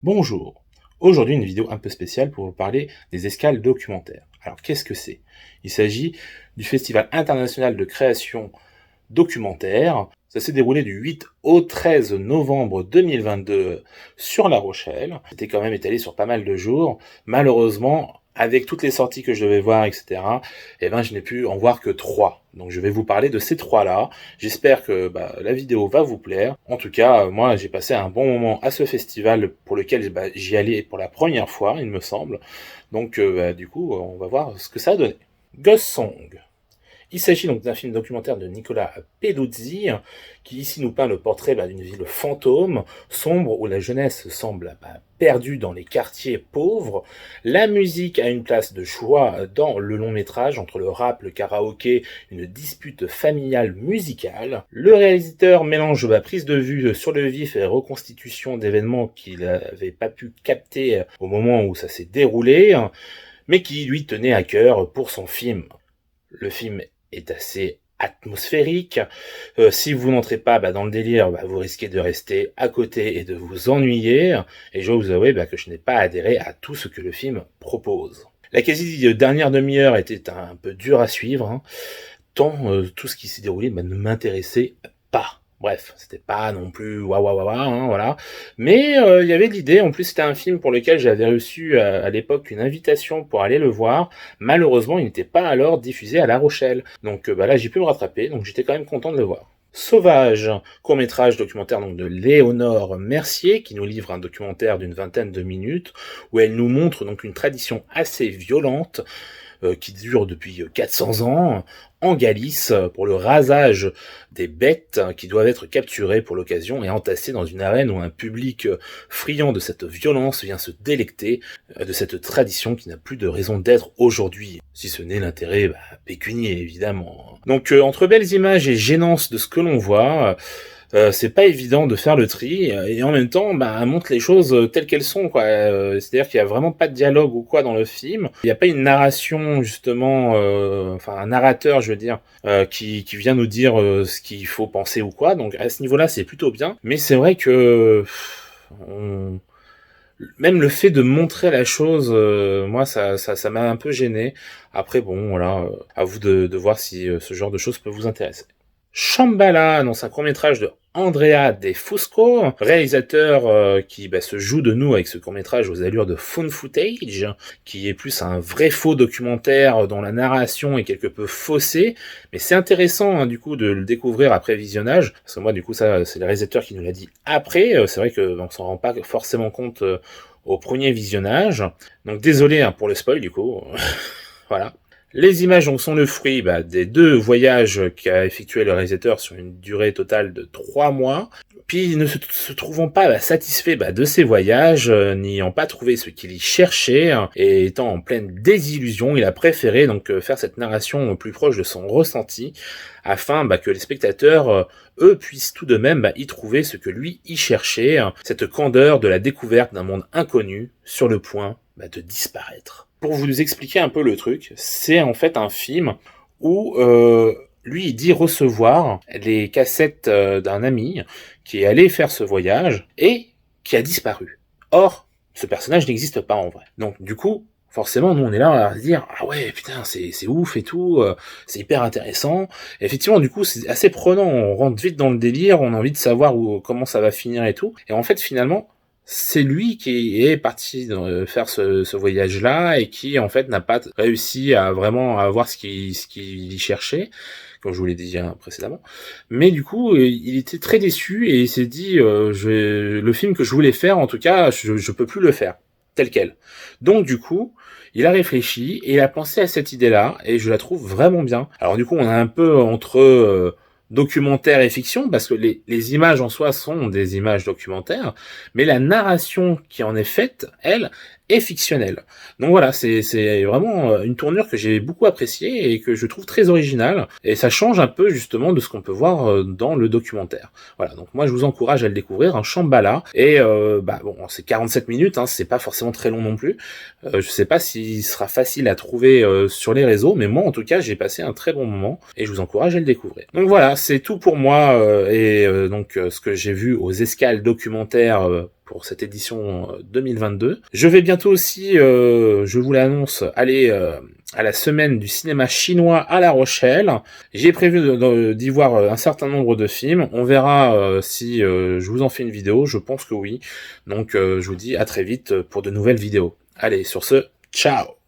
Bonjour, aujourd'hui une vidéo un peu spéciale pour vous parler des escales documentaires. Alors qu'est-ce que c'est? Il s'agit du Festival international de création documentaire. Ça s'est déroulé du 8 au 13 novembre 2022 sur La Rochelle. C'était quand même étalé sur pas mal de jours. Malheureusement, avec toutes les sorties que je devais voir, etc., je n'ai pu en voir que 3. Donc je vais vous parler de ces 3-là. J'espère que la vidéo va vous plaire. En tout cas, moi j'ai passé un bon moment à ce festival pour lequel j'y allais pour la première fois, il me semble. Donc du coup, on va voir ce que ça a donné. Ghost Song. Il s'agit donc d'un film documentaire de Nicolas Peduzzi, qui ici nous peint le portrait d'une ville fantôme, sombre, où la jeunesse semble perdue dans les quartiers pauvres. La musique a une place de choix dans le long métrage, entre le rap, le karaoké, une dispute familiale musicale. Le réalisateur mélange prise de vue sur le vif et reconstitution d'événements qu'il n'avait pas pu capter au moment où ça s'est déroulé, mais qui lui tenait à cœur pour son film. Le film est assez atmosphérique. Si vous n'entrez pas dans le délire, vous risquez de rester à côté et de vous ennuyer. Et je dois vous avouer que je n'ai pas adhéré à tout ce que le film propose. La quasi dernière demi-heure était un peu dure à suivre, tant tout ce qui s'est déroulé ne m'intéressait pas. Bref, c'était pas non plus voilà. Mais il y avait de l'idée. En plus, c'était un film pour lequel j'avais reçu à l'époque une invitation pour aller le voir. Malheureusement, il n'était pas alors diffusé à La Rochelle. Donc là, j'ai pu me rattraper. Donc j'étais quand même content de le voir. Sauvage, court-métrage documentaire de Léonore Mercier, qui nous livre un documentaire d'une vingtaine de minutes, où elle nous montre donc une tradition assez violente qui dure depuis 400 ans en Galice pour le rasage des bêtes qui doivent être capturées pour l'occasion et entassées dans une arène où un public friand de cette violence vient se délecter de cette tradition qui n'a plus de raison d'être aujourd'hui, si ce n'est l'intérêt pécunier évidemment. Donc entre belles images et gênance de ce que l'on voit, c'est pas évident de faire le tri, et en même temps, elle montre les choses telles qu'elles sont, quoi. C'est-à-dire qu'il y a vraiment pas de dialogue ou quoi dans le film. Il n'y a pas une narration, justement, un narrateur, je veux dire, qui vient nous dire ce qu'il faut penser ou quoi. Donc à ce niveau-là, c'est plutôt bien. Mais c'est vrai que même le fait de montrer la chose, moi, ça m'a un peu gêné. Après, bon, voilà, à vous de voir si ce genre de choses peut vous intéresser. Shambhala, dans un court-métrage de Andrea De Fusco, réalisateur qui se joue de nous avec ce court-métrage aux allures de found footage, qui est plus un vrai faux documentaire dont la narration est quelque peu faussée, mais c'est intéressant du coup de le découvrir après visionnage, parce que moi du coup ça c'est le réalisateur qui nous l'a dit après, c'est vrai qu'on s'en rend pas forcément compte au premier visionnage, donc désolé pour le spoil du coup, voilà. Les images sont le fruit des 2 voyages qu'a effectué le réalisateur sur une durée totale de 3 mois. Puis ne se trouvant pas satisfait de ces voyages, n'ayant pas trouvé ce qu'il y cherchait, et étant en pleine désillusion, il a préféré donc faire cette narration plus proche de son ressenti, afin que les spectateurs, eux, puissent tout de même y trouver ce que lui y cherchait, cette candeur de la découverte d'un monde inconnu sur le point de disparaître. Pour vous expliquer un peu le truc, c'est en fait un film où lui il dit recevoir les cassettes d'un ami qui est allé faire ce voyage et qui a disparu. Or, ce personnage n'existe pas en vrai. Donc du coup, forcément, nous on est là à se dire ah ouais putain c'est ouf et tout, c'est hyper intéressant. Et effectivement, du coup c'est assez prenant, on rentre vite dans le délire, on a envie de savoir comment ça va finir et tout. Et en fait finalement, c'est lui qui est parti faire ce voyage-là et qui en fait n'a pas réussi à vraiment avoir ce qu'il y cherchait, comme je vous l'ai dit précédemment. Mais du coup, il était très déçu et il s'est dit le film que je voulais faire, en tout cas, je peux plus le faire tel quel. Donc du coup, il a réfléchi et il a pensé à cette idée-là et je la trouve vraiment bien. Alors du coup, on a un peu entre documentaire et fiction, parce que les images en soi sont des images documentaires, mais la narration qui en est faite, elle, est fictionnelle. Donc voilà, c'est vraiment une tournure que j'ai beaucoup appréciée et que je trouve très originale, et ça change un peu justement de ce qu'on peut voir dans le documentaire. Voilà, donc moi je vous encourage à le découvrir, un Shambhala, et bon, c'est 47 minutes, c'est pas forcément très long non plus, je sais pas s'il sera facile à trouver sur les réseaux, mais moi en tout cas j'ai passé un très bon moment, et je vous encourage à le découvrir. Donc voilà, c'est tout pour moi, et donc ce que j'ai vu aux escales documentaires pour cette édition 2022. Je vais bientôt aussi, je vous l'annonce, aller à la semaine du cinéma chinois à La Rochelle. J'ai prévu d'y voir un certain nombre de films. On verra si je vous en fais une vidéo. Je pense que oui. Donc je vous dis à très vite pour de nouvelles vidéos. Allez, sur ce, ciao!